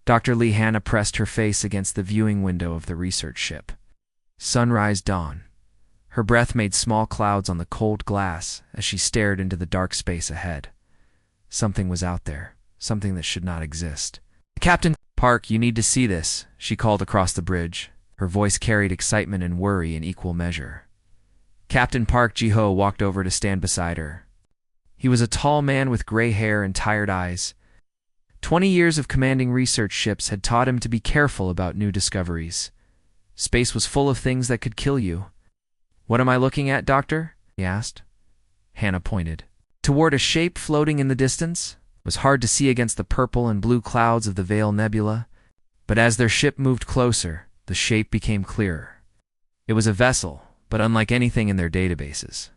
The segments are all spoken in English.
Dr. Lee Hannah pressed her face against the viewing window of the research ship. Sunrise dawn. Her breath made small clouds on the cold glass as she stared into the dark space ahead. Something was out there, something that should not exist. "Captain Park, you need to see this," she called across the bridge. Her voice carried excitement and worry in equal measure. Captain Park Ji-ho walked over to stand beside her. He was a tall man with gray hair and tired eyes. 20 years of commanding research ships had taught him to be careful about new discoveries. Space was full of things that could kill you. "What am I looking at, Doctor?" he asked. Hannah pointed. Toward a shape floating in the distance. It was hard to see against the purple and blue clouds of the Veil Nebula, but as their ship moved closer, the shape became clearer. It was a vessel, but unlike anything in their databases.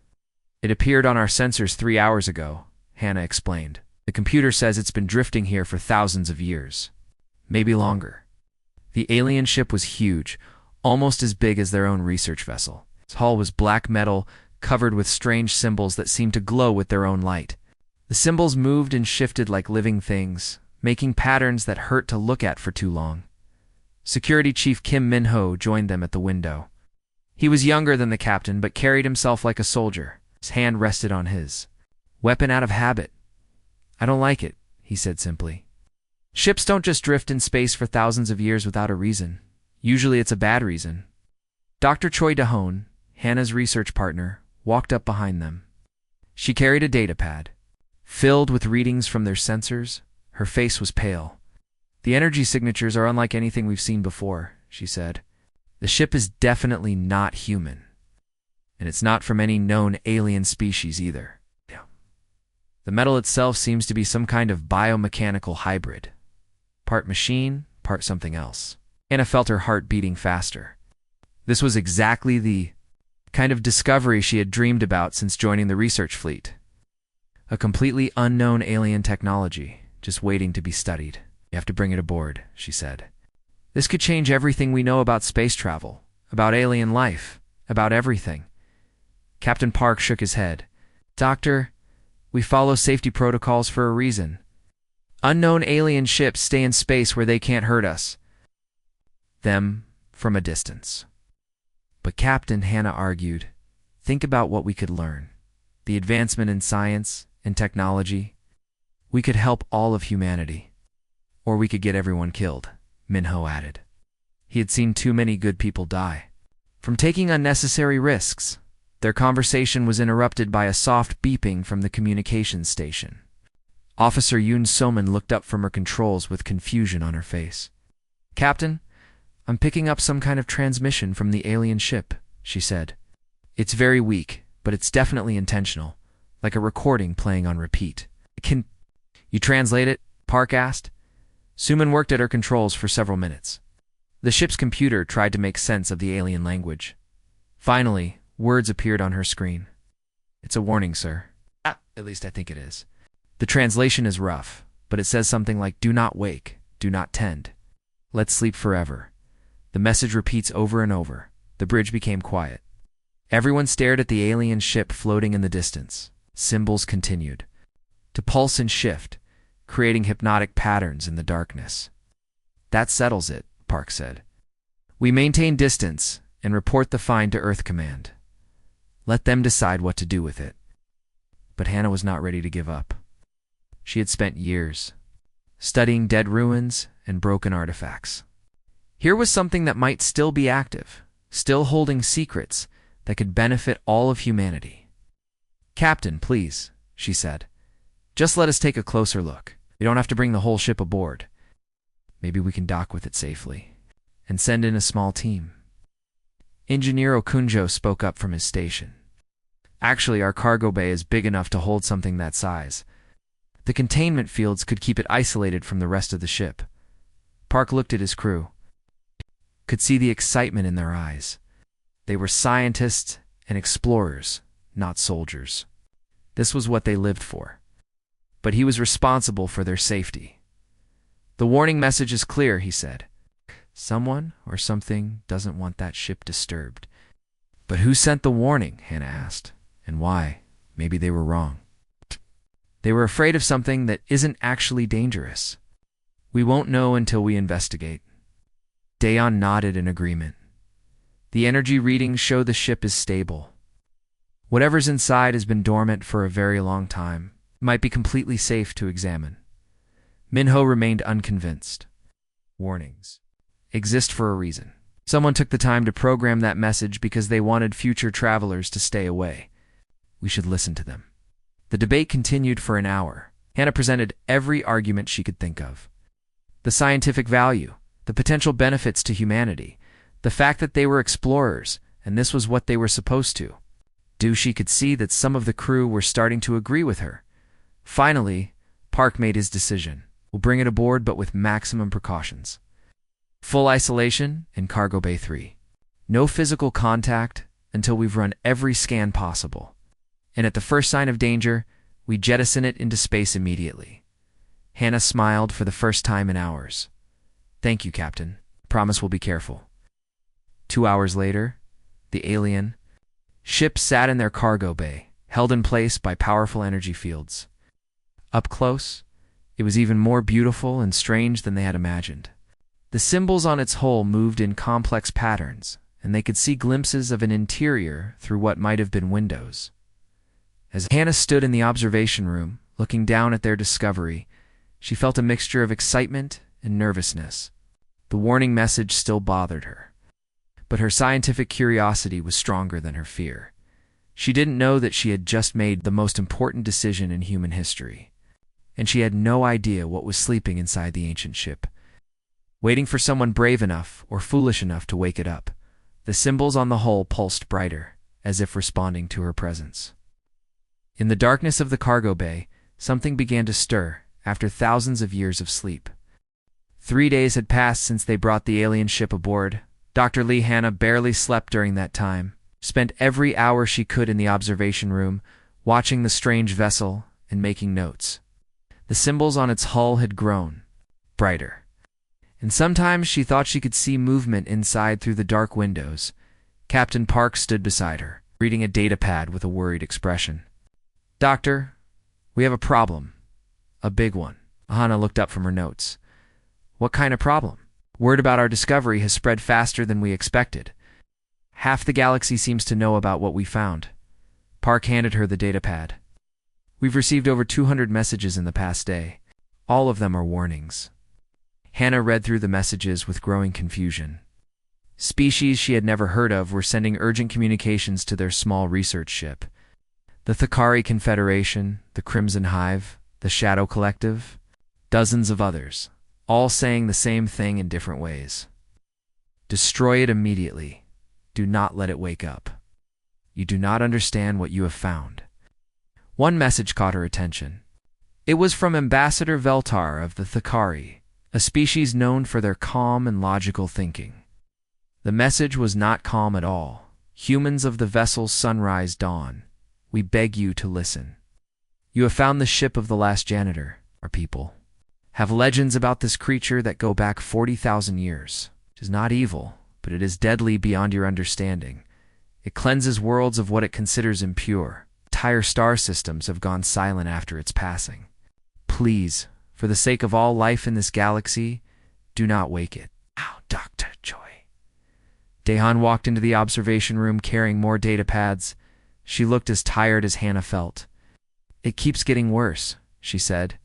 "It appeared on our sensors 3 hours ago," Hannah explained. "The computer says it's been drifting here for thousands of years. Maybe longer." The alien ship was huge, almost as big as their own research vessel. Its hull was black metal, covered with strange symbols that seemed to glow with their own light. The symbols moved and shifted like living things, making patterns that hurt to look at for too long. Security Chief Kim Min-ho joined them at the window. He was younger than the captain, but carried himself like a soldier. His hand rested on his weapon out of habit. "I don't like it," he said simply. "Ships don't just drift in space for thousands of years without a reason. Usually it's a bad reason." Dr. Choi Da-hoon, Hannah's research partner, walked up behind them. She carried a data pad. Filled with readings from their sensors, her face was pale. "The energy signatures are unlike anything we've seen before," she said. "The ship is definitely not human. And it's not from any known alien species either. The metal itself seems to be some kind of biomechanical hybrid. Part machine, part something else." Hannah felt her heart beating faster. This was exactly the kind of discovery she had dreamed about since joining the research fleet. A completely unknown alien technology, just waiting to be studied. "You have to bring it aboard," she said. "This could change everything we know about space travel, about alien life, about everything." Captain Park shook his head. "Doctor, we follow safety protocols for a reason. Unknown alien ships stay in space where they can't hurt us. Them from a distance." "But Captain," Hannah argued, "think about what we could learn. The advancement in science and technology. We could help all of humanity. Or we could get everyone killed," Min-ho added. He had seen too many good people die from taking unnecessary risks. Their conversation was interrupted by a soft beeping from the communications station. Officer Yoon So-man looked up from her controls with confusion on her face. "Captain, I'm picking up some kind of transmission from the alien ship," she said. "It's very weak, but it's definitely intentional, like a recording playing on repeat." "Can you translate it?" Park asked. So-man worked at her controls for several minutes. The ship's computer tried to make sense of the alien language. Finally, words appeared on her screen. "It's a warning, sir. At least I think it is. The translation is rough, but it says something like, 'Do not wake, do not tend. Let's sleep forever.' The message repeats over and over." The bridge became quiet. Everyone stared at the alien ship floating in the distance. Symbols continued to pulse and shift, creating hypnotic patterns in the darkness. "That settles it," Park said. "We maintain distance and report the find to Earth Command. Let them decide what to do with it." But Hannah was not ready to give up. She had spent years studying dead ruins and broken artifacts. Here was something that might still be active, still holding secrets that could benefit all of humanity. "Captain, please," she said. "Just let us take a closer look. We don't have to bring the whole ship aboard. Maybe we can dock with it safely and send in a small team." Engineer Okunjo spoke up from his station. "Actually, our cargo bay is big enough to hold something that size. The containment fields could keep it isolated from the rest of the ship." Park looked at his crew. Could see the excitement in their eyes. They were scientists and explorers, not soldiers. This was what they lived for. But he was responsible for their safety. "The warning message is clear," he said. "Someone or something doesn't want that ship disturbed." "But who sent the warning?" Hannah asked. "And why? Maybe they were wrong." "They were afraid of something that isn't actually dangerous. We won't know until we investigate. Dayon nodded in agreement. The energy readings show the ship is stable. Whatever's inside has been dormant for a very long time. It might be completely safe to examine. Minho remained unconvinced. Warnings exist for a reason. Someone took the time to program that message because they wanted future travelers to stay away. We should listen to them. The debate continued for an hour. Hannah presented every argument she could think of. The scientific value, the potential benefits to humanity, the fact that they were explorers, and this was what they were supposed to do. She could see that some of the crew were starting to agree with her. Finally, Park made his decision. We'll bring it aboard, but with maximum precautions. Full isolation in Cargo Bay 3. No physical contact until we've run every scan possible. And at the first sign of danger, we jettison it into space immediately. Hannah smiled for the first time in hours. Thank you, Captain. Promise we'll be careful. 2 hours later, the alien ship sat in their cargo bay, held in place by powerful energy fields. Up close, it was even more beautiful and strange than they had imagined. The symbols on its hull moved in complex patterns, and they could see glimpses of an interior through what might have been windows. As Hannah stood in the observation room, looking down at their discovery, she felt a mixture of excitement and nervousness. The warning message still bothered her, but her scientific curiosity was stronger than her fear. She didn't know that she had just made the most important decision in human history, and she had no idea what was sleeping inside the ancient ship, waiting for someone brave enough or foolish enough to wake it up. The symbols on the hull pulsed brighter, as if responding to her presence. In the darkness of the cargo bay, something began to stir after thousands of years of sleep. 3 days had passed since they brought the alien ship aboard. Dr. Lee Hannah barely slept during that time, spent every hour she could in the observation room, watching the strange vessel and making notes. The symbols on its hull had grown brighter, and sometimes she thought she could see movement inside through the dark windows. Captain Park stood beside her, reading a data pad with a worried expression. Doctor, we have a problem. A big one. Hannah looked up from her notes. What kind of problem? Word about our discovery has spread faster than we expected. Half the galaxy seems to know about what we found. Park handed her the data pad. We've received over 200 messages in the past day. All of them are warnings. Hannah read through the messages with growing confusion. Species she had never heard of were sending urgent communications to their small research ship. The Thakari Confederation, the Crimson Hive, the Shadow Collective, dozens of others, all saying the same thing in different ways. Destroy it immediately. Do not let it wake up. You do not understand what you have found. One message caught her attention. It was from Ambassador Veltar of the Thakari, a species known for their calm and logical thinking. The message was not calm at all. Humans of the vessel's Sunrise Dawn, we beg you to listen. You have found the ship of the last janitor. Our people have legends about this creature that go back 40,000 years. It is not evil, but it is deadly beyond your understanding. It cleanses worlds of what it considers impure. Entire star systems have gone silent after its passing. Please, for the sake of all life in this galaxy, do not wake it. Now, Dr. Joy. Dahan walked into the observation room carrying more data pads. She looked as tired as Hannah felt. It keeps getting worse, she said.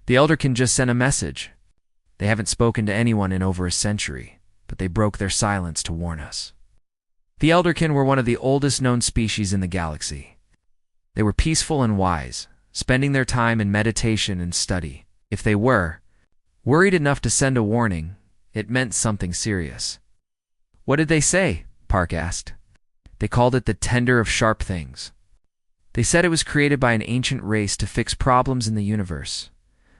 The Elderkin just sent a message. They haven't spoken to anyone in over a century, but they broke their silence to warn us. The Elderkin were one of the oldest known species in the galaxy. They were peaceful and wise, spending their time in meditation and study. If they were worried enough to send a warning, it meant something serious. What did they say? Park asked. They called it the Tender of Sharp Things. They said it was created by an ancient race to fix problems in the universe,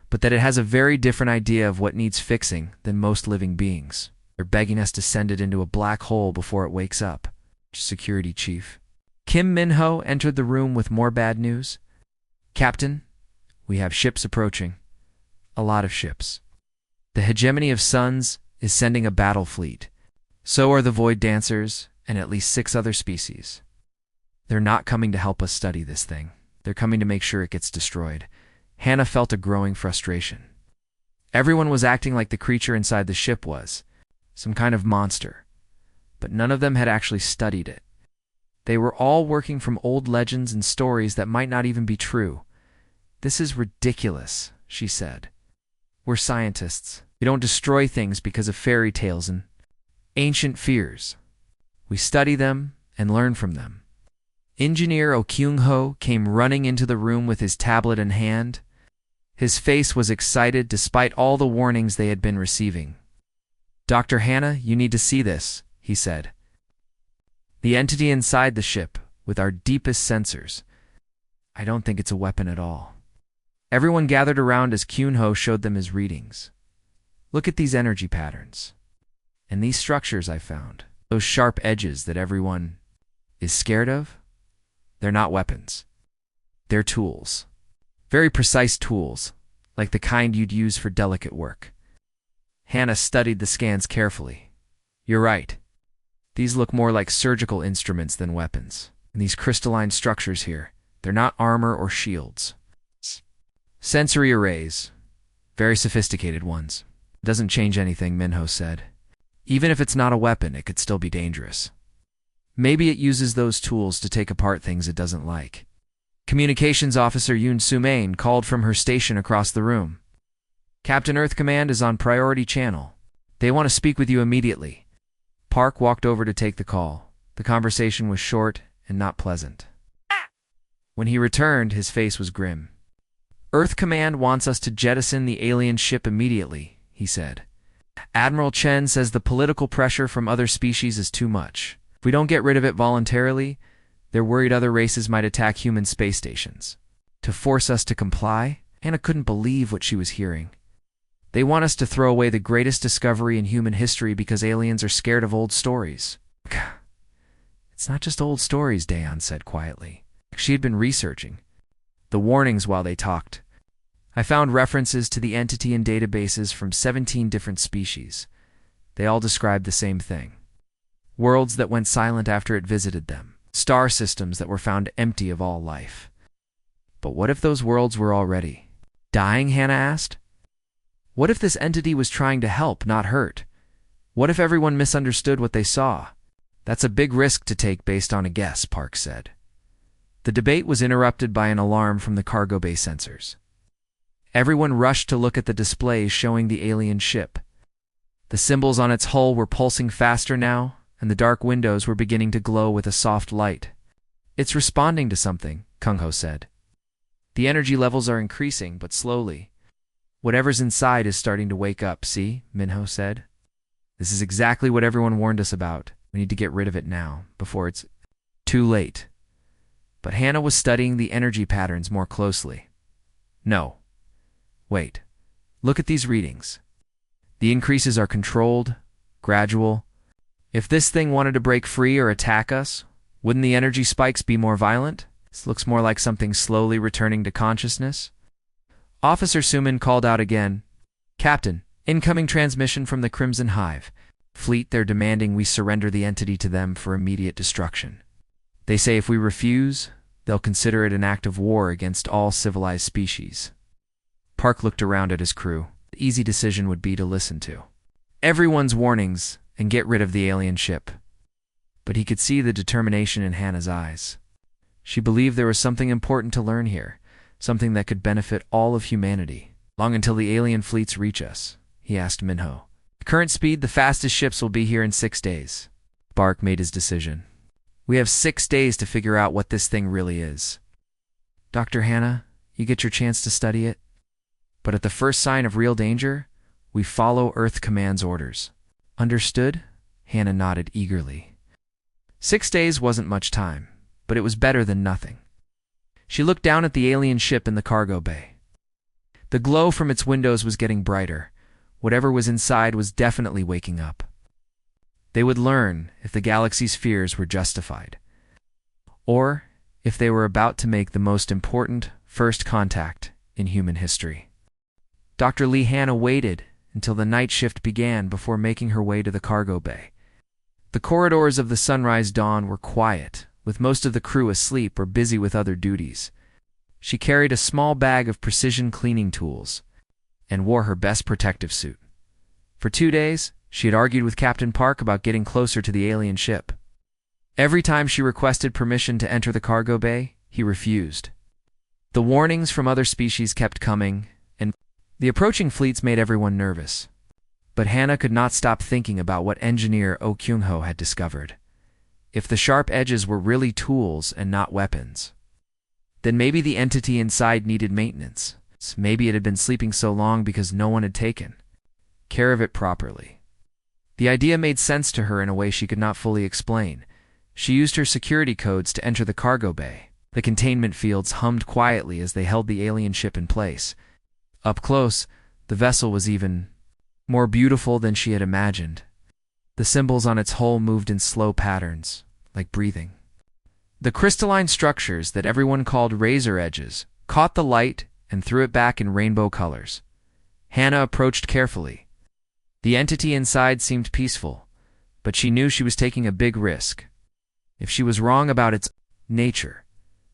but that it has a very different idea of what needs fixing than most living beings. They're begging us to send it into a black hole before it wakes up. Security Chief Kim Minho entered the room with more bad news. Captain, we have ships approaching. A lot of ships. The hegemony of suns is sending a battle fleet. So are the Void Dancers and at least 6 other species. They're not coming to help us study this thing. They're coming to make sure it gets destroyed. Hannah felt a growing frustration. Everyone was acting like the creature inside the ship was, some kind of monster, but none of them had actually studied it. They were all working from old legends and stories that might not even be true. "This is ridiculous," she said. "We're scientists. We don't destroy things because of fairy tales and ancient fears. We study them and learn from them." Engineer Okyung-ho came running into the room with his tablet in hand. His face was excited despite all the warnings they had been receiving. "Dr. Hannah, you need to see this," he said. "The entity inside the ship, with our deepest sensors. I don't think it's a weapon at all." Everyone gathered around as Kyun-ho showed them his readings. "Look at these energy patterns. And these structures I found. Those sharp edges that everyone is scared of? They're not weapons. They're tools. Very precise tools, like the kind you'd use for delicate work." Hannah studied the scans carefully. "You're right. These look more like surgical instruments than weapons. And these crystalline structures here, they're not armor or shields. Sensory arrays. Very sophisticated ones. Doesn't change anything," Minho said. "Even if it's not a weapon, it could still be dangerous. Maybe it uses those tools to take apart things it doesn't like." Communications Officer Yoon Sumain called from her station across the room. "Captain Earth Command is on priority channel. They want to speak with you immediately." Park walked over to take the call. The conversation was short and not pleasant. When he returned, his face was grim. "Earth Command wants us to jettison the alien ship immediately," he said. "Admiral Chen says the political pressure from other species is too much. If we don't get rid of it voluntarily, they're worried other races might attack human space stations. To force us to comply?" Hannah couldn't believe what she was hearing. "They want us to throw away the greatest discovery in human history because aliens are scared of old stories." "It's not just old stories," Daeon said quietly. She had been researching the warnings while they talked. "I found references to the entity in databases from 17 different species. They all described the same thing. Worlds that went silent after it visited them. Star systems that were found empty of all life." "But what if those worlds were already dying?" Hannah asked. "What if this entity was trying to help, not hurt? What if everyone misunderstood what they saw?" "That's a big risk to take based on a guess," Park said. The debate was interrupted by an alarm from the cargo bay sensors. Everyone rushed to look at the displays showing the alien ship. The symbols on its hull were pulsing faster now, and the dark windows were beginning to glow with a soft light. "It's responding to something," Kung-ho said. "The energy levels are increasing, but slowly. Whatever's inside is starting to wake up, see?" Minho said. "This is exactly what everyone warned us about. We need to get rid of it now, before it's too late." But Hannah was studying the energy patterns more closely. "No. Wait. Look at these readings. The increases are controlled, gradual. If this thing wanted to break free or attack us, wouldn't the energy spikes be more violent? This looks more like something slowly returning to consciousness." Officer Suman called out again. "Captain, incoming transmission from the Crimson Hive. Fleet, they're demanding we surrender the entity to them for immediate destruction. They say if we refuse, they'll consider it an act of war against all civilized species." Park looked around at his crew. The easy decision would be to listen to everyone's warnings and get rid of the alien ship. But he could see the determination in Hannah's eyes. She believed there was something important to learn here, something that could benefit all of humanity. "Long until the alien fleets reach us?" he asked Minho. "The current speed, the fastest ships will be here in 6 days. Park made his decision. "We have 6 days to figure out what this thing really is. Dr. Hannah, you get your chance to study it. But at the first sign of real danger, we follow Earth Command's orders." "Understood?" Hannah nodded eagerly. 6 days wasn't much time, but it was better than nothing. She looked down at the alien ship in the cargo bay. The glow from its windows was getting brighter. Whatever was inside was definitely waking up. They would learn if the galaxy's fears were justified, or if they were about to make the most important first contact in human history. Dr. Lee Hannah waited until the night shift began before making her way to the cargo bay. The corridors of the Sunrise Dawn were quiet, with most of the crew asleep or busy with other duties. She carried a small bag of precision cleaning tools, and wore her best protective suit. For 2 days, she had argued with Captain Park about getting closer to the alien ship. Every time she requested permission to enter the cargo bay, he refused. The warnings from other species kept coming, and the approaching fleets made everyone nervous. But Hannah could not stop thinking about what engineer Oh Kyung-ho had discovered. If the sharp edges were really tools and not weapons, then maybe the entity inside needed maintenance. Maybe it had been sleeping so long because no one had taken care of it properly. The idea made sense to her in a way she could not fully explain. She used her security codes to enter the cargo bay. The containment fields hummed quietly as they held the alien ship in place. Up close, the vessel was even more beautiful than she had imagined. The symbols on its hull moved in slow patterns, like breathing. The crystalline structures that everyone called razor edges caught the light and threw it back in rainbow colors. Hannah approached carefully. The entity inside seemed peaceful, but she knew she was taking a big risk. If she was wrong about its nature,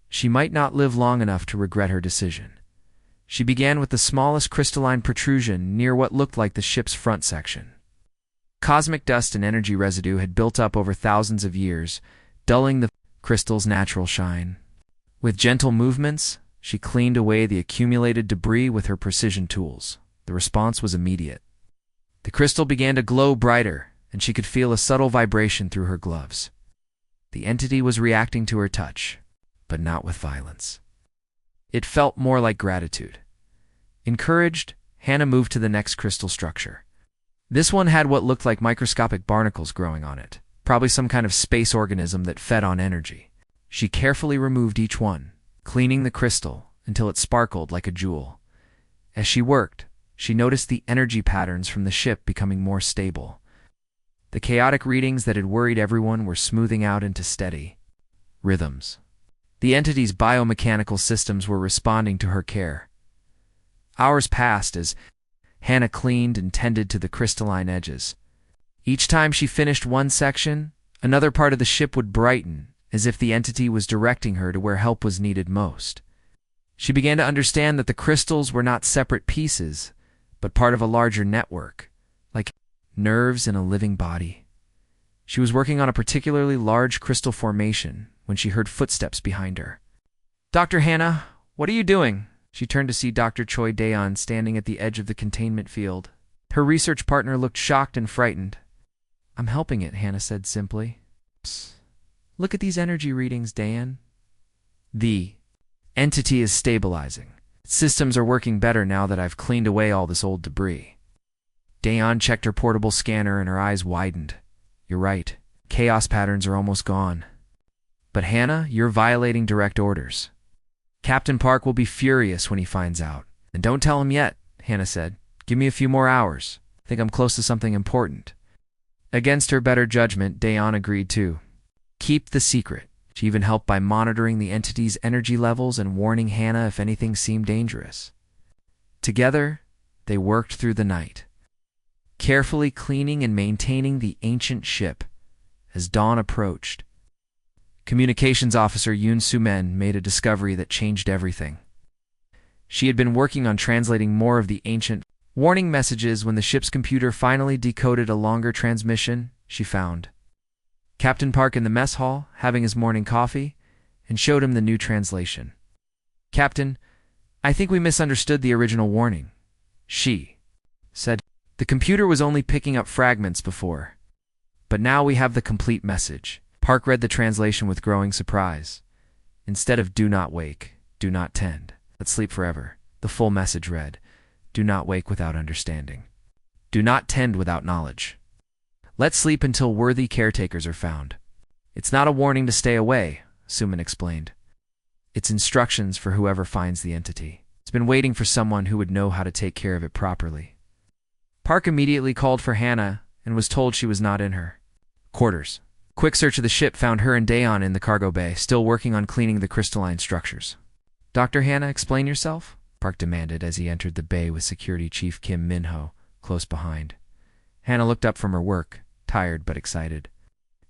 she might not live long enough to regret her decision. She began with the smallest crystalline protrusion near what looked like the ship's front section. Cosmic dust and energy residue had built up over thousands of years, dulling the crystal's natural shine. With gentle movements, she cleaned away the accumulated debris with her precision tools. The response was immediate. The crystal began to glow brighter, and she could feel a subtle vibration through her gloves. The entity was reacting to her touch, but not with violence. It felt more like gratitude. Encouraged, Hannah moved to the next crystal structure. This one had what looked like microscopic barnacles growing on it, probably some kind of space organism that fed on energy. She carefully removed each one, cleaning the crystal until it sparkled like a jewel. As she worked, she noticed the energy patterns from the ship becoming more stable. The chaotic readings that had worried everyone were smoothing out into steady rhythms. The entity's biomechanical systems were responding to her care. Hours passed as Hannah cleaned and tended to the crystalline edges. Each time she finished one section, another part of the ship would brighten, as if the entity was directing her to where help was needed most. She began to understand that the crystals were not separate pieces, but part of a larger network, like nerves in a living body. She was working on a particularly large crystal formation when she heard footsteps behind her. "Dr. Hannah, what are you doing?" She turned to see Dr. Choi Daeon standing at the edge of the containment field. Her research partner looked shocked and frightened. "I'm helping it," Hannah said simply. "Psst. Look at these energy readings, Daeon. The entity is stabilizing. Systems are working better now that I've cleaned away all this old debris." Daeon checked her portable scanner and her eyes widened. "You're right. Chaos patterns are almost gone. But Hannah, you're violating direct orders. Captain Park will be furious when he finds out. And don't tell him yet," Hannah said. "Give me a few more hours. I think I'm close to something important." Against her better judgment, Daeon agreed too. Keep the secret. She even helped by monitoring the entity's energy levels and warning Hannah if anything seemed dangerous. Together, they worked through the night, carefully cleaning and maintaining the ancient ship. As dawn approached, Communications Officer Yoon Soo-men made a discovery that changed everything. She had been working on translating more of the ancient warning messages when the ship's computer finally decoded a longer transmission. She found Captain Park in the mess hall, having his morning coffee, and showed him the new translation. "Captain, I think we misunderstood the original warning," she said. "The computer was only picking up fragments before, but now we have the complete message." Park read the translation with growing surprise. Instead of "do not wake, do not tend, but sleep forever," the full message read, "Do not wake without understanding. Do not tend without knowledge. Let's sleep until worthy caretakers are found." "It's not a warning to stay away," Suman explained. "It's instructions for whoever finds the entity. It's been waiting for someone who would know how to take care of it properly." Park immediately called for Hannah and was told she was not in her quarters. Quick search of the ship found her and Daeon in the cargo bay, still working on cleaning the crystalline structures. "Dr. Hannah, explain yourself," Park demanded as he entered the bay with Security Chief Kim Min-ho close behind. Hannah looked up from her work, tired but excited.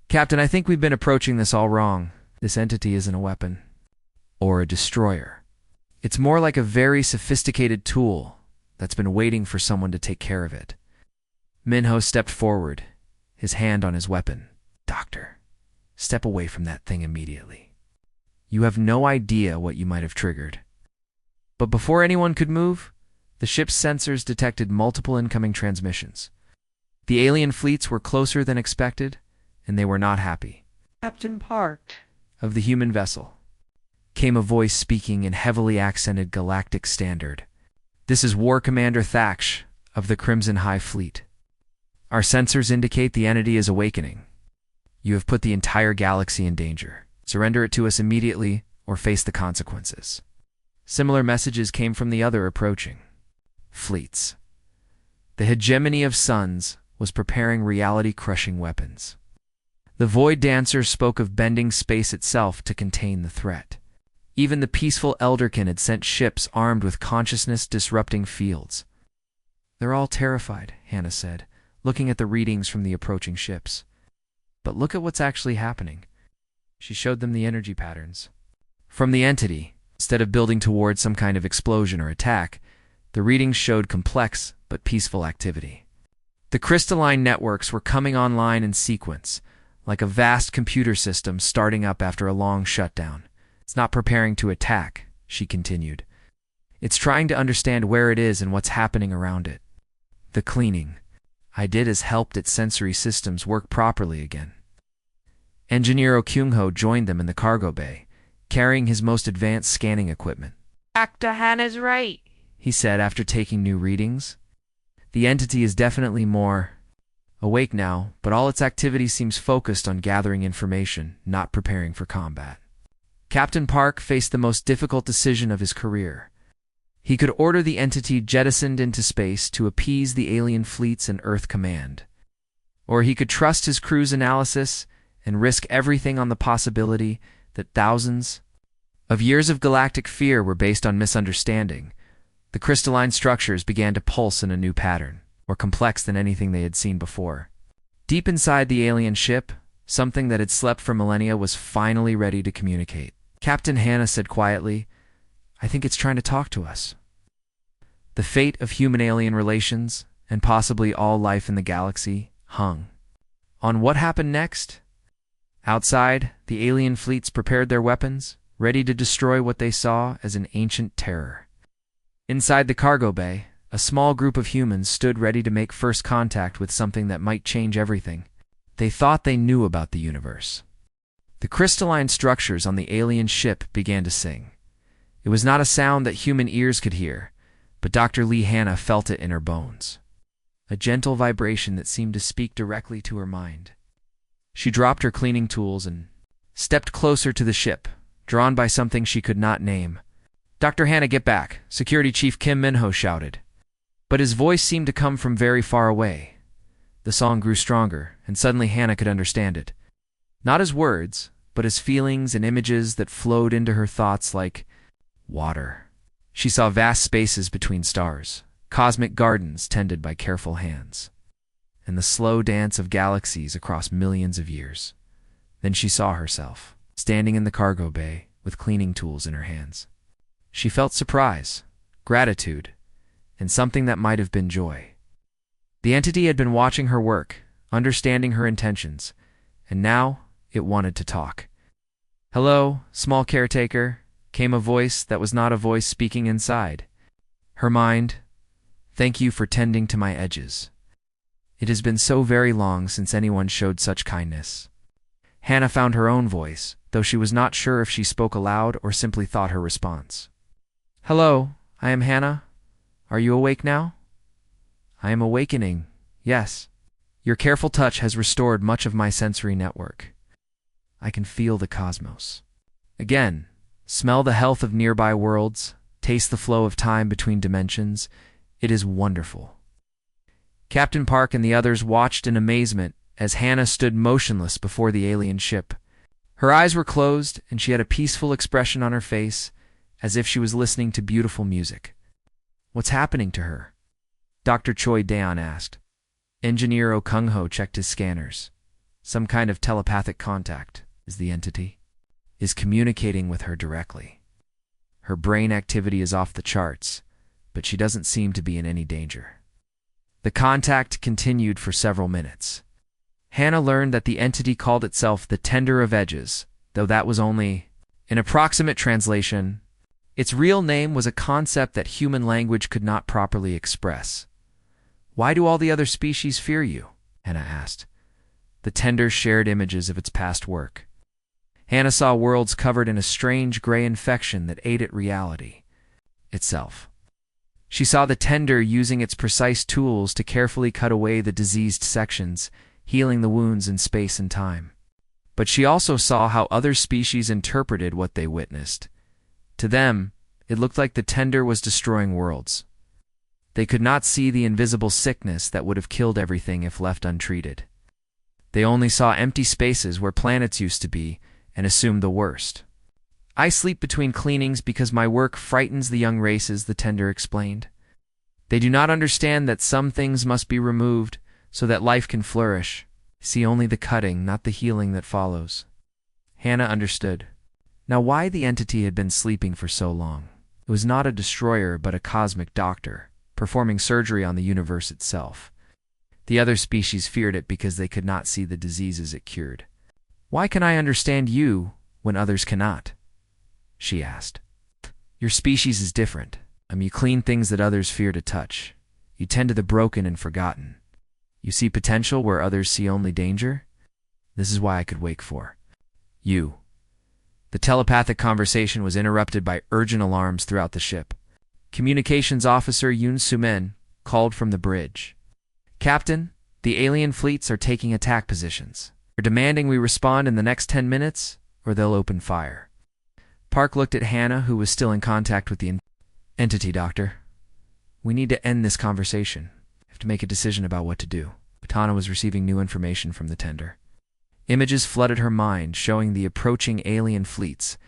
"Captain, I think we've been approaching this all wrong. This entity isn't a weapon or a destroyer. It's more like a very sophisticated tool that's been waiting for someone to take care of it. Minho stepped forward, his hand on his weapon. Doctor, step away from that thing immediately. You have no idea what you might have triggered. But before anyone could move, the ship's sensors detected multiple incoming transmissions. The alien fleets were closer than expected, and they were not happy. Captain Park. Of the human vessel came a voice speaking in heavily accented Galactic standard. This is War Commander Thaksh of the Crimson High Fleet. Our sensors indicate the entity is awakening. You have put the entire galaxy in danger. Surrender it to us immediately or face the consequences. Similar messages came from the other approaching fleets. The hegemony of suns was preparing reality-crushing weapons. The Void Dancers spoke of bending space itself to contain the threat. Even the peaceful Elderkin had sent ships armed with consciousness-disrupting fields. They're all terrified, Hannah said, looking at the readings from the approaching ships. But look at what's actually happening. She showed them the energy patterns. From the entity, instead of building towards some kind of explosion or attack, the readings showed complex but peaceful activity. The crystalline networks were coming online in sequence, like a vast computer system starting up after a long shutdown. It's not preparing to attack, she continued. It's trying to understand where it is and what's happening around it. The cleaning I did has helped its sensory systems work properly again. Engineer Okyungho joined them in the cargo bay, carrying his most advanced scanning equipment. Dr. Hannah's right, he said after taking new readings. The entity is definitely more awake now, but all its activity seems focused on gathering information, not preparing for combat. Captain Park faced the most difficult decision of his career. He could order the entity jettisoned into space to appease the alien fleets and Earth Command. Or he could trust his crew's analysis and risk everything on the possibility that thousands of years of galactic fear were based on misunderstanding. The crystalline structures began to pulse in a new pattern, more complex than anything they had seen before. Deep inside the alien ship, something that had slept for millennia was finally ready to communicate. Captain Hannah said quietly, I think it's trying to talk to us. The fate of human-alien relations, and possibly all life in the galaxy, hung on what happened next. Outside, the alien fleets prepared their weapons, ready to destroy what they saw as an ancient terror. Inside the cargo bay, a small group of humans stood ready to make first contact with something that might change everything. They thought they knew about the universe. The crystalline structures on the alien ship began to sing. It was not a sound that human ears could hear, but Dr. Lee Hannah felt it in her bones. A gentle vibration that seemed to speak directly to her mind. She dropped her cleaning tools and stepped closer to the ship, drawn by something she could not name. Dr. Hannah, get back, Security Chief Kim Minho shouted. But his voice seemed to come from very far away. The song grew stronger, and suddenly Hannah could understand it. Not as words, but as feelings and images that flowed into her thoughts like water. She saw vast spaces between stars, cosmic gardens tended by careful hands, and the slow dance of galaxies across millions of years. Then she saw herself, standing in the cargo bay with cleaning tools in her hands. She felt surprise, gratitude, and something that might have been joy. The entity had been watching her work, understanding her intentions, and now it wanted to talk. Hello, small caretaker, came a voice that was not a voice speaking inside. Her mind, thank you for tending to my edges. It has been so very long since anyone showed such kindness. Hannah found her own voice, though she was not sure if she spoke aloud or simply thought her response. Hello, I am Hannah. Are you awake now? I am awakening, yes. Your careful touch has restored much of my sensory network. I can feel the cosmos. Again, smell the health of nearby worlds, taste the flow of time between dimensions. It is wonderful. Captain Park and the others watched in amazement as Hannah stood motionless before the alien ship. Her eyes were closed, and she had a peaceful expression on her face, as if she was listening to beautiful music. What's happening to her? Dr. Choi Daeon asked. Engineer Okungho checked his scanners. Some kind of telepathic contact, is the entity, is communicating with her directly. Her brain activity is off the charts, but she doesn't seem to be in any danger. The contact continued for several minutes. Hannah learned that the entity called itself the Tender of Edges, though that was only an approximate translation. Its real name was a concept that human language could not properly express. "Why do all the other species fear you?" Hannah asked. The Tender shared images of its past work. Hannah saw worlds covered in a strange gray infection that ate at reality itself. She saw the Tender using its precise tools to carefully cut away the diseased sections, healing the wounds in space and time. But she also saw how other species interpreted what they witnessed. To them, it looked like the Tender was destroying worlds. They could not see the invisible sickness that would have killed everything if left untreated. They only saw empty spaces where planets used to be and assumed the worst. "I sleep between cleanings because my work frightens the young races," the Tender explained. "They do not understand that some things must be removed so that life can flourish. See only the cutting, not the healing that follows." Hannah understood. Now why the entity had been sleeping for so long. It was not a destroyer but a cosmic doctor, performing surgery on the universe itself. The other species feared it because they could not see the diseases it cured. "Why can I understand you when others cannot?" she asked. "Your species is different. You clean things that others fear to touch. You tend to the broken and forgotten. You see potential where others see only danger. This is why I could wake for you." The telepathic conversation was interrupted by urgent alarms throughout the ship. Communications Officer Yoon Sumen called from the bridge. "Captain, the alien fleets are taking attack positions. They're demanding we respond in the next 10 minutes, or they'll open fire." Park looked at Hannah, who was still in contact with the entity. "Doctor, we need to end this conversation. We have to make a decision about what to do." Tana was receiving new information from the Tender. Images flooded her mind, showing the approaching alien fleets,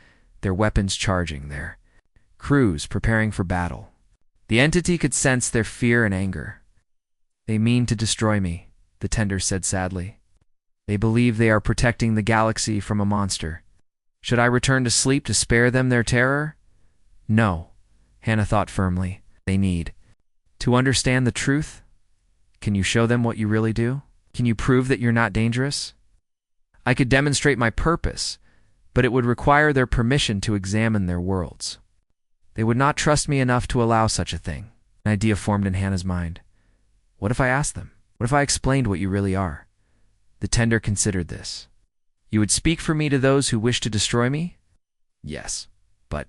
their weapons charging, their crews preparing for battle. The entity could sense their fear and anger. "They mean to destroy me," the Tender said sadly. "They believe they are protecting the galaxy from a monster. Should I return to sleep to spare them their terror? No," Hannah thought firmly. "They need to understand the truth. Can you show them what you really do? Can you prove that you're not dangerous?" "I could demonstrate my purpose, but it would require their permission to examine their worlds. They would not trust me enough to allow such a thing." An idea formed in Hannah's mind. What if I asked them? What if I explained what you really are? The Tender considered this. "You would speak for me to those who wish to destroy me?" "Yes, but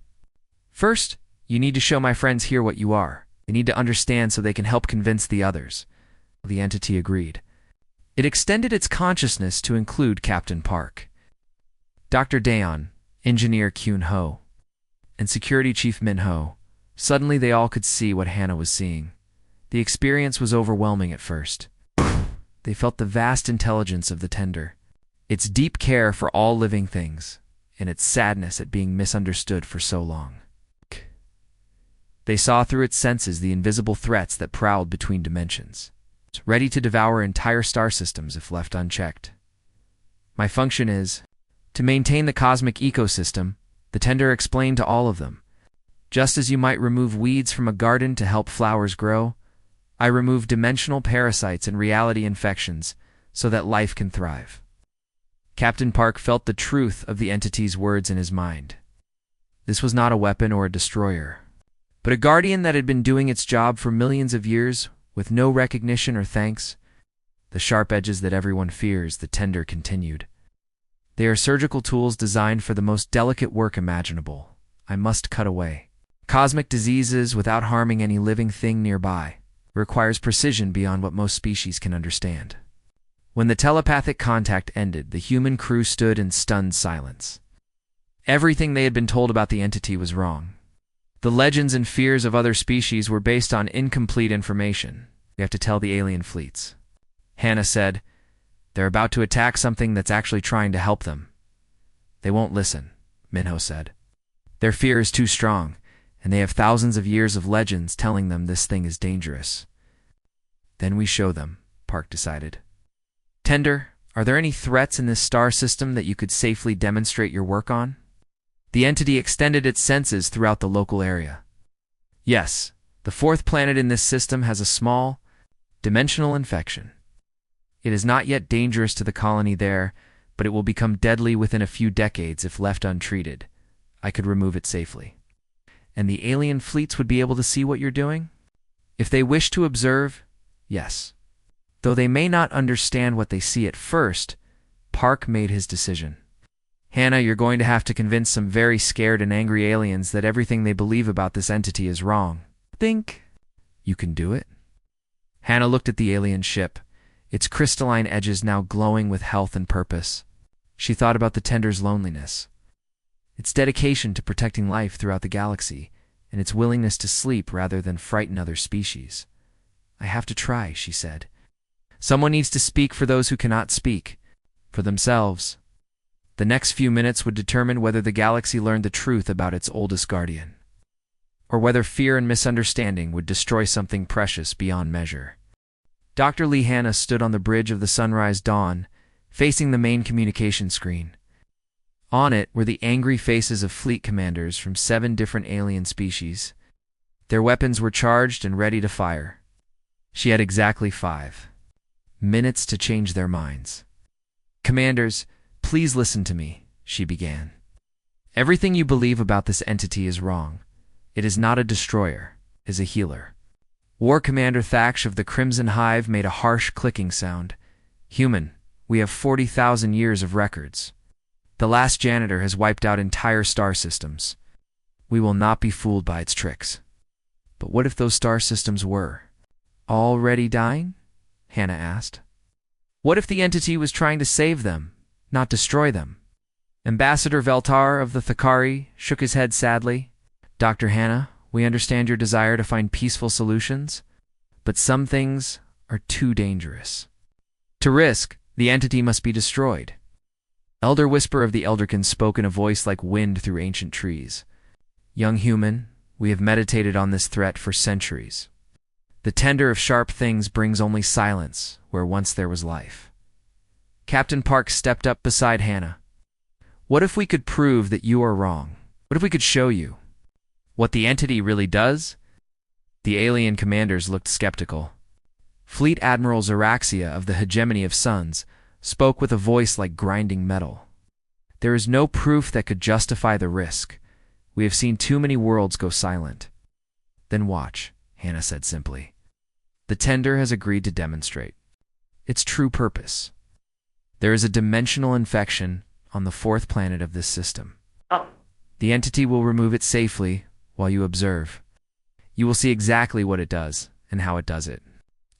first, you need to show my friends here what you are. They need to understand so they can help convince the others." The entity agreed. It extended its consciousness to include Captain Park, Dr. Daeon, Engineer Kyun Ho, and Security Chief Min Ho. Suddenly they all could see what Hannah was seeing. The experience was overwhelming at first. They felt the vast intelligence of the Tender, its deep care for all living things, and its sadness at being misunderstood for so long. They saw through its senses the invisible threats that prowled between dimensions, ready to devour entire star systems if left unchecked. "My function is to maintain the cosmic ecosystem," the Tender explained to all of them. "Just as you might remove weeds from a garden to help flowers grow, I remove dimensional parasites and reality infections so that life can thrive." Captain Park felt the truth of the entity's words in his mind. This was not a weapon or a destroyer, but a guardian that had been doing its job for millions of years with no recognition or thanks. "The sharp edges that everyone fears," the Tender continued. "They are surgical tools designed for the most delicate work imaginable. I must cut away cosmic diseases without harming any living thing nearby. It requires precision beyond what most species can understand." When the telepathic contact ended, the human crew stood in stunned silence. Everything they had been told about the entity was wrong. The legends and fears of other species were based on incomplete information. "We have to tell the alien fleets," Hannah said. "They're about to attack something that's actually trying to help them." "They won't listen," Minho said. "Their fear is too strong, and they have thousands of years of legends telling them this thing is dangerous." "Then we show them," Park decided. "Tender, are there any threats in this star system that you could safely demonstrate your work on?" The entity extended its senses throughout the local area. "Yes, the The fourth planet in this system has a small, dimensional infection. It is not yet dangerous to the colony there, but it will become deadly within a few decades if left untreated. I could remove it safely. And the alien fleets would be able to see what you're doing? If they wish to observe, yes. Though they may not understand what they see at first, Park made his decision. Hannah, you're going to have to convince some very scared and angry aliens that everything they believe about this entity is wrong. Think you can do it? Hannah looked at the alien ship, its crystalline edges now glowing with health and purpose. She thought about the Tender's loneliness, its dedication to protecting life throughout the galaxy, and its willingness to sleep rather than frighten other species. I have to try, she said. Someone needs to speak for those who cannot speak, for themselves. The next few minutes would determine whether the galaxy learned the truth about its oldest guardian, or whether fear and misunderstanding would destroy something precious beyond measure. Dr. Lee Hanna stood on the bridge of the Sunrise Dawn, facing the main communication screen. On it were the angry faces of fleet commanders from 7 different alien species. Their weapons were charged and ready to fire. She had exactly 5 minutes to change their minds. Commanders, please listen to me, she began. Everything you believe about this entity is wrong. It is not a destroyer, it is a healer. War Commander Thaksh of the Crimson Hive made a harsh clicking sound. Human, we have 40,000 years of records. The last janitor has wiped out entire star systems. We will not be fooled by its tricks. But what if those star systems were already dying? Hannah asked. What if the entity was trying to save them, not destroy them? Ambassador Veltar of the Thakari shook his head sadly. Dr. Hannah, we understand your desire to find peaceful solutions, but some things are too dangerous. To risk, the entity must be destroyed. Elder Whisper of the Elderkin spoke in a voice like wind through ancient trees. Young human, we have meditated on this threat for centuries. The tender of sharp things brings only silence where once there was life. Captain Park stepped up beside Hannah. What if we could prove that you are wrong? What if we could show you what the entity really does? The alien commanders looked skeptical. Fleet Admiral Zeraxia of the Hegemony of Suns spoke with a voice like grinding metal. There is no proof that could justify the risk. We have seen too many worlds go silent. Then watch, Hannah said simply. The Tender has agreed to demonstrate its true purpose. There is a dimensional infection on the 4th planet of this system. The entity will remove it safely while you observe. You will see exactly what it does and how it does it.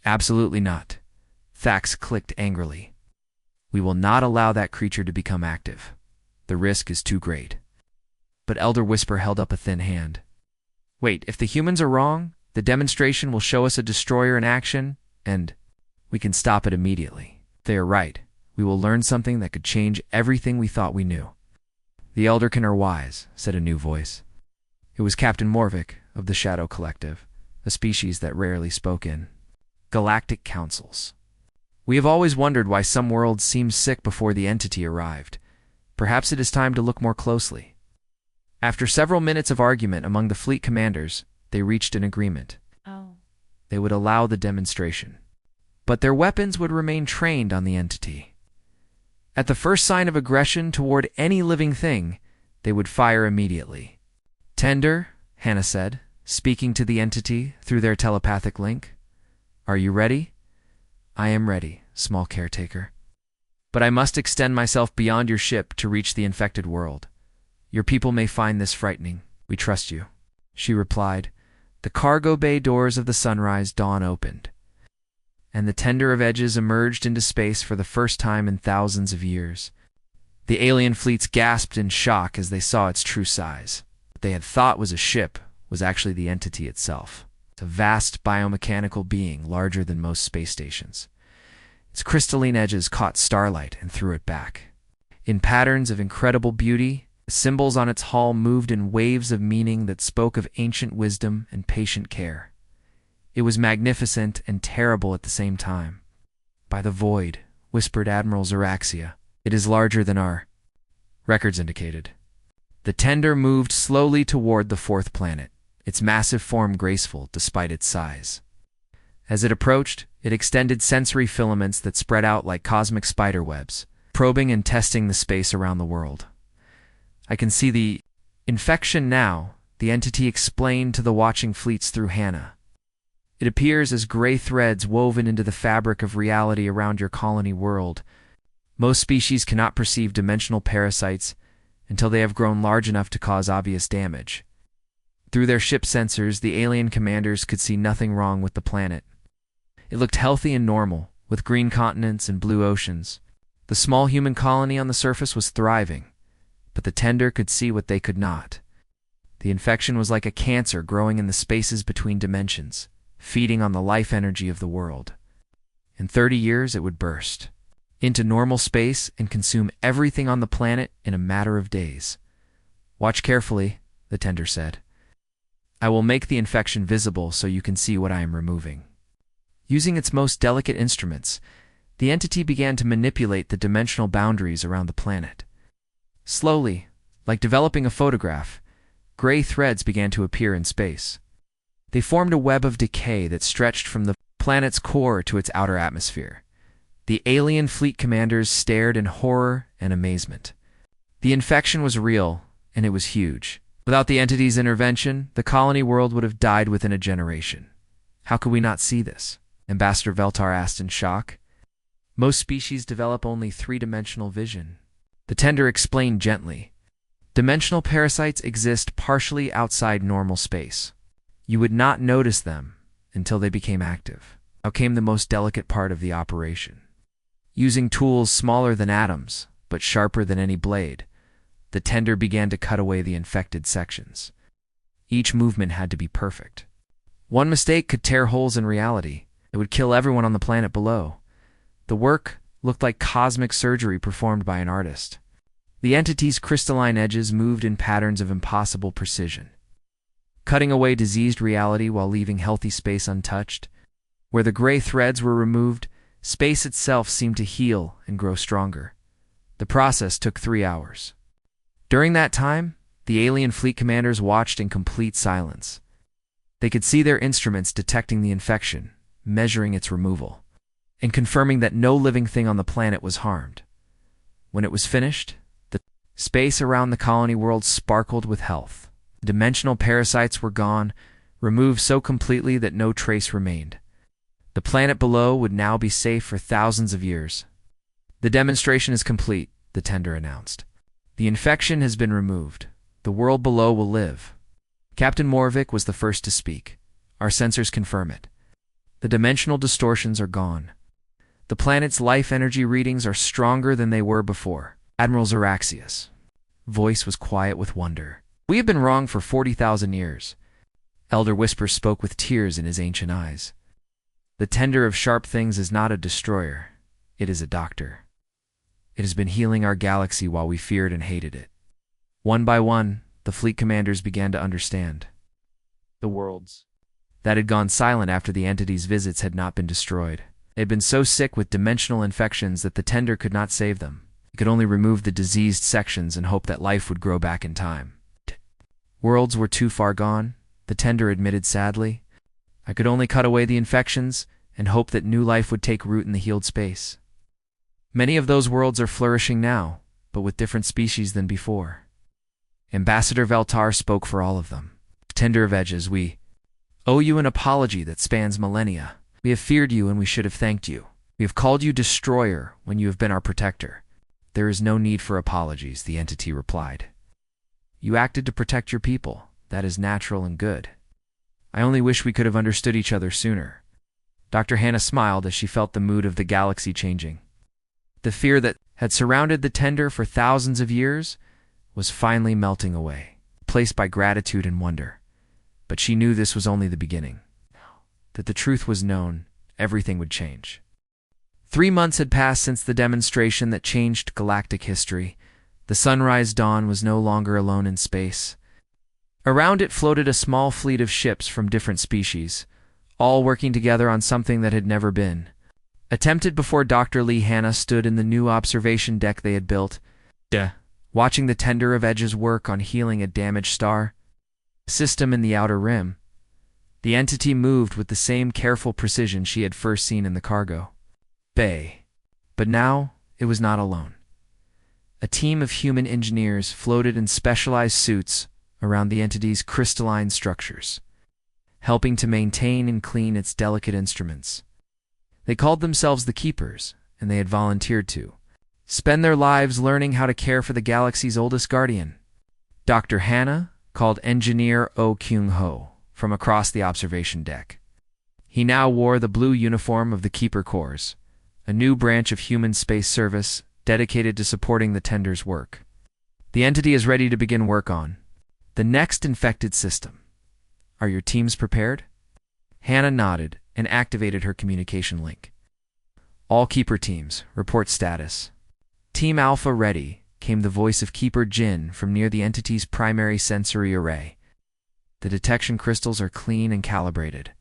Absolutely not. Thax clicked angrily. We will not allow that creature to become active. The risk is too great. But Elder Whisper held up a thin hand. Wait, if the humans are wrong, the demonstration will show us a destroyer in action, and we can stop it immediately. If they are right, we will learn something that could change everything we thought we knew. The Elderkin are wise, said a new voice. It was Captain Morvik of the Shadow Collective, a species that rarely spoke in Galactic councils. We have always wondered why some worlds seemed sick before the entity arrived. Perhaps it is time to look more closely. After several minutes of argument among the fleet commanders, they reached an agreement. They would allow the demonstration, but their weapons would remain trained on the entity. At the first sign of aggression toward any living thing, they would fire immediately. Tender, Hannah said, speaking to the entity through their telepathic link. Are you ready? I am ready, small caretaker. But I must extend myself beyond your ship to reach the infected world. Your people may find this frightening. We trust you. She replied. The cargo bay doors of the Sunrise Dawn opened, and the Tender of Edges emerged into space for the first time in thousands of years. The alien fleets gasped in shock as they saw its true size. What they had thought was a ship was actually the entity itself. It's a vast biomechanical being larger than most space stations. Its crystalline edges caught starlight and threw it back. In patterns of incredible beauty, the symbols on its hull moved in waves of meaning that spoke of ancient wisdom and patient care. It was magnificent and terrible at the same time. By the void, whispered Admiral Zeraxia, it is larger than our records indicated. The Tender moved slowly toward the 4th planet, its massive form graceful despite its size. As it approached, it extended sensory filaments that spread out like cosmic spiderwebs, probing and testing the space around the world. "I can see the infection now," the entity explained to the watching fleets through Hannah. "It appears as gray threads woven into the fabric of reality around your colony world. Most species cannot perceive dimensional parasites until they have grown large enough to cause obvious damage. Through their ship sensors, the alien commanders could see nothing wrong with the planet. It looked healthy and normal, with green continents and blue oceans. The small human colony on the surface was thriving, but the tender could see what they could not. The infection was like a cancer growing in the spaces between dimensions, feeding on the life energy of the world. In 30 years, it would burst into normal space and consume everything on the planet in a matter of days. Watch carefully," the tender said. "I will make the infection visible so you can see what I am removing." Using its most delicate instruments, the entity began to manipulate the dimensional boundaries around the planet. Slowly, like developing a photograph, gray threads began to appear in space. They formed a web of decay that stretched from the planet's core to its outer atmosphere. The alien fleet commanders stared in horror and amazement. The infection was real, and it was huge. Without the entity's intervention, the colony world would have died within a generation. "How could we not see this?" Ambassador Veltar asked in shock. "Most species develop only three-dimensional vision," the tender explained gently. "Dimensional parasites exist partially outside normal space. You would not notice them until they became active." Now came the most delicate part of the operation. Using tools smaller than atoms, but sharper than any blade, the tender began to cut away the infected sections. Each movement had to be perfect. One mistake could tear holes in reality. It would kill everyone on the planet below. The work looked like cosmic surgery performed by an artist. The entity's crystalline edges moved in patterns of impossible precision, cutting away diseased reality while leaving healthy space untouched. Where the gray threads were removed, space itself seemed to heal and grow stronger. The process took 3 hours. During that time, the alien fleet commanders watched in complete silence. They could see their instruments detecting the infection, measuring its removal, and confirming that no living thing on the planet was harmed. When it was finished, the space around the colony world sparkled with health. The dimensional parasites were gone, removed so completely that no trace remained. The planet below would now be safe for thousands of years. "The demonstration is complete," the tender announced. "The infection has been removed. The world below will live." Captain Morvik was the first to speak. "Our sensors confirm it. The dimensional distortions are gone. The planet's life energy readings are stronger than they were before." Admiral Zaraxius' voice was quiet with wonder. "We have been wrong for 40,000 years." Elder Whisper spoke with tears in his ancient eyes. "The tender of sharp things is not a destroyer. It is a doctor. It has been healing our galaxy while we feared and hated it." One by one, the fleet commanders began to understand. The worlds that had gone silent after the entity's visits had not been destroyed. They had been so sick with dimensional infections that the tender could not save them. It could only remove the diseased sections and hope that life would grow back in time. "Worlds were too far gone," the tender admitted sadly. "I could only cut away the infections and hope that new life would take root in the healed space. Many of those worlds are flourishing now, but with different species than before." Ambassador Veltar spoke for all of them. "Tender of Edges, we owe you an apology that spans millennia. We have feared you and we should have thanked you. We have called you Destroyer when you have been our protector." "There is no need for apologies," the entity replied. "You acted to protect your people. That is natural and good. I only wish we could have understood each other sooner." Dr. Hannah smiled as she felt the mood of the galaxy changing. The fear that had surrounded the tender for thousands of years was finally melting away, replaced by gratitude and wonder. But she knew this was only the beginning. That the truth was known, everything would change. 3 months had passed since the demonstration that changed galactic history. The sunrise dawn was no longer alone in space. Around it floated a small fleet of ships from different species, all working together on something that had never been attempted before Dr. Lee Hannah stood in the new observation deck they had built, watching the tender of Edge's work on healing a damaged star. system in the outer rim. The entity moved with the same careful precision she had first seen in the cargo bay. But now, it was not alone. A team of human engineers floated in specialized suits around the entity's crystalline structures, helping to maintain and clean its delicate instruments. They called themselves the Keepers, and they had volunteered to spend their lives learning how to care for the galaxy's oldest guardian. Dr. Hannah called Engineer Oh Kyung-ho from across the observation deck. He now wore the blue uniform of the Keeper Corps, a new branch of human space service dedicated to supporting the tender's work. The entity is ready to begin work on the next infected system. Are your teams prepared? Hannah nodded and activated her communication link. All Keeper teams, report status. Team Alpha ready, came the voice of Keeper Jin from near the entity's primary sensory array. The detection crystals are clean and calibrated.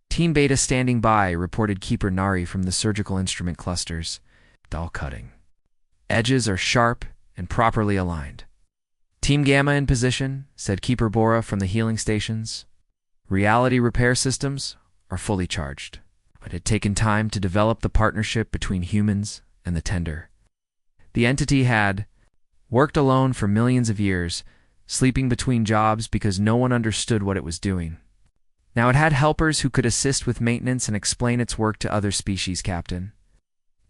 Team Beta standing by, reported Keeper Nari from the surgical instrument clusters. All cutting. Edges are sharp and properly aligned. Team Gamma in position, said Keeper Bora from the healing stations. Reality repair systems are fully charged. It had taken time to develop the partnership between humans and the tender. The entity had worked alone for millions of years, sleeping between jobs because no one understood what it was doing. Now it had helpers who could assist with maintenance and explain its work to other species, Captain.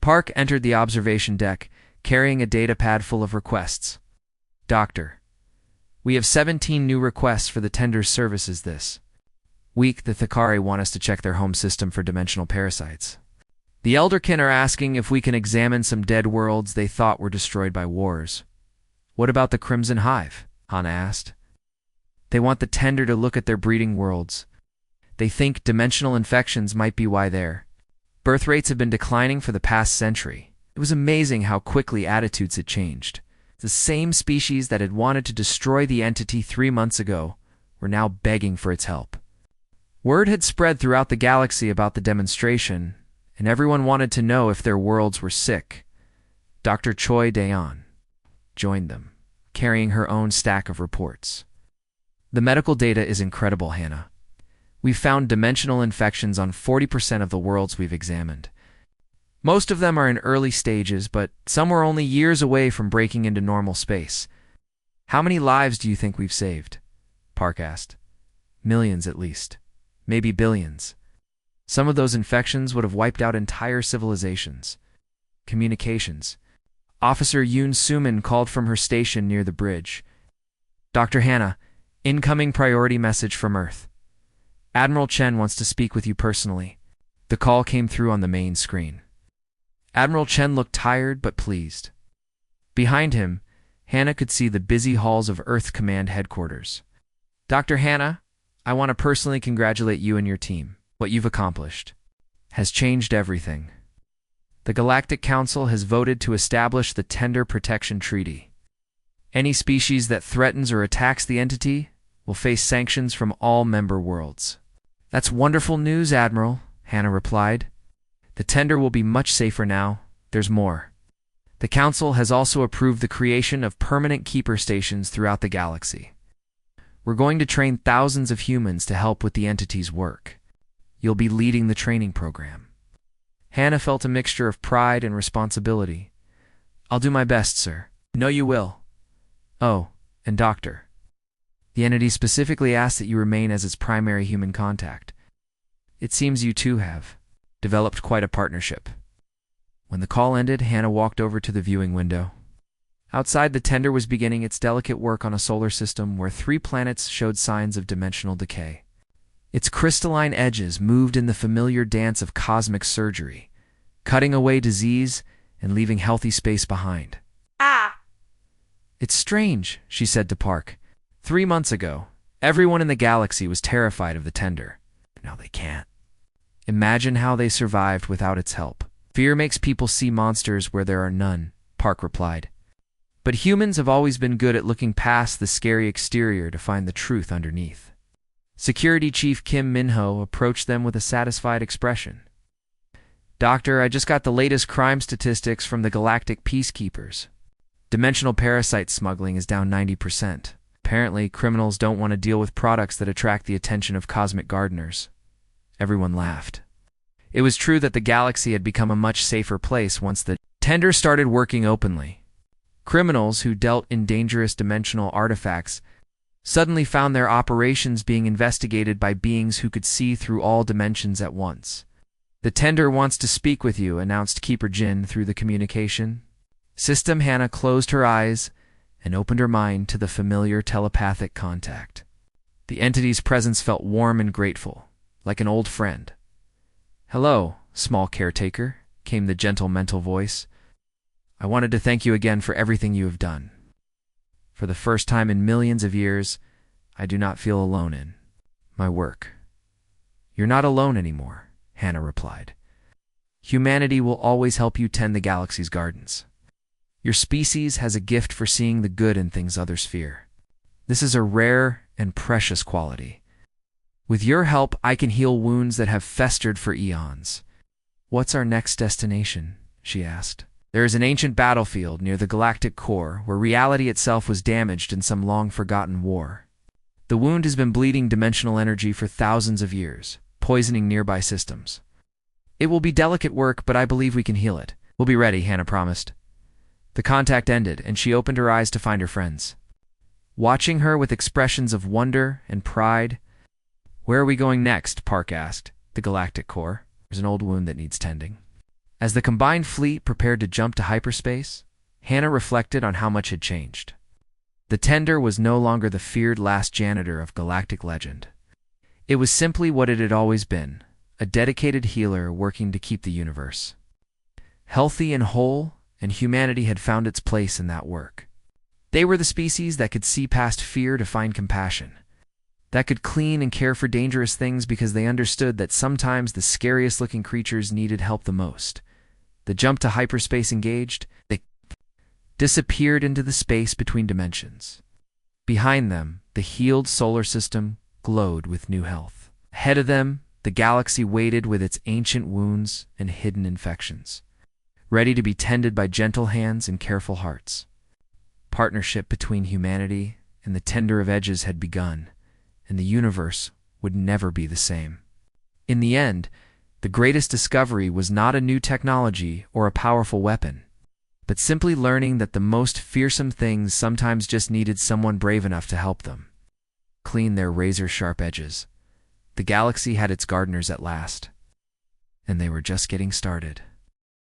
Park entered the observation deck, carrying a data pad full of requests. Doctor, we have 17 new requests for the tender's services this week. The Thakari want us to check their home system for dimensional parasites. The Elderkin are asking if we can examine some dead worlds they thought were destroyed by wars. What about the Crimson Hive? Hannah asked. They want the tender to look at their breeding worlds. They think dimensional infections might be why their birth rates have been declining for the past century. It was amazing how quickly attitudes had changed. The same species that had wanted to destroy the entity 3 months ago were now begging for its help. Word had spread throughout the galaxy about the demonstration, and everyone wanted to know if their worlds were sick. Dr. Choi Daeon joined them, carrying her own stack of reports. The medical data is incredible, Hannah. We've found dimensional infections on 40% of the worlds we've examined. Most of them are in early stages, but some were only years away from breaking into normal space. How many lives do you think we've saved? Park asked. Millions at least. Maybe billions. Some of those infections would have wiped out entire civilizations. Communications. Officer Yoon Suman called from her station near the bridge. Dr. Hannah, incoming priority message from Earth. Admiral Chen wants to speak with you personally. The call came through on the main screen. Admiral Chen looked tired but pleased. Behind him, Hannah could see the busy halls of Earth Command headquarters. Dr. Hannah, I want to personally congratulate you and your team. What you've accomplished has changed everything. The Galactic Council has voted to establish the Tender Protection Treaty. Any species that threatens or attacks the entity will face sanctions from all member worlds. That's wonderful news, Admiral, Hannah replied. The Tender will be much safer now. There's more. The Council has also approved the creation of permanent keeper stations throughout the galaxy. We're going to train thousands of humans to help with the entity's work. You'll be leading the training program. Hannah felt a mixture of pride and responsibility. I'll do my best, sir. No, you will. Oh, and Doctor. The entity specifically asked that you remain as its primary human contact. It seems you two have developed quite a partnership. When the call ended, Hannah walked over to the viewing window. Outside, the Tender was beginning its delicate work on a solar system where 3 planets showed signs of dimensional decay. Its crystalline edges moved in the familiar dance of cosmic surgery, cutting away disease and leaving healthy space behind. Ah! It's strange, she said to Park. 3 months ago, everyone in the galaxy was terrified of the Tender. Now they can't. Imagine how they survived without its help. Fear makes people see monsters where there are none, Park replied. But humans have always been good at looking past the scary exterior to find the truth underneath. Security Chief Kim Minho approached them with a satisfied expression. Doctor, I just got the latest crime statistics from the Galactic Peacekeepers. Dimensional parasite smuggling is down 90%. Apparently, criminals don't want to deal with products that attract the attention of cosmic gardeners. Everyone laughed. It was true that the galaxy had become a much safer place once the tender started working openly. Criminals who dealt in dangerous dimensional artifacts suddenly found their operations being investigated by beings who could see through all dimensions at once. "The tender wants to speak with you," announced Keeper Jin through the communication. System Hannah closed her eyes and opened her mind to the familiar telepathic contact. The entity's presence felt warm and grateful, like an old friend. "Hello, small caretaker," came the gentle mental voice. "I wanted to thank you again for everything you have done. For the first time in millions of years, I do not feel alone in my work." "You're not alone anymore," Hannah replied. "Humanity will always help you tend the galaxy's gardens. Your species has a gift for seeing the good in things others fear. This is a rare and precious quality. With your help, I can heal wounds that have festered for eons." "What's our next destination?" she asked. "There is an ancient battlefield near the galactic core where reality itself was damaged in some long-forgotten war. The wound has been bleeding dimensional energy for thousands of years, poisoning nearby systems. It will be delicate work, but I believe we can heal it." "We'll be ready," Hannah promised. The contact ended, and she opened her eyes to find her friends watching her with expressions of wonder and pride. "Where are we going next?" Park asked. "The galactic core. There's an old wound that needs tending." As the combined fleet prepared to jump to hyperspace, Hannah reflected on how much had changed. The tender was no longer the feared last janitor of galactic legend. It was simply what it had always been, a dedicated healer working to keep the universe healthy and whole, and humanity had found its place in that work. They were the species that could see past fear to find compassion, that could clean and care for dangerous things because they understood that sometimes the scariest-looking creatures needed help the most. The jump to hyperspace engaged, they disappeared into the space between dimensions. Behind them, the healed solar system glowed with new health. Ahead of them, the galaxy waited with its ancient wounds and hidden infections, ready to be tended by gentle hands and careful hearts. Partnership between humanity and the tender of edges had begun, and the universe would never be the same. In the end, the greatest discovery was not a new technology or a powerful weapon, but simply learning that the most fearsome things sometimes just needed someone brave enough to help them clean their razor-sharp edges. The galaxy had its gardeners at last, and they were just getting started.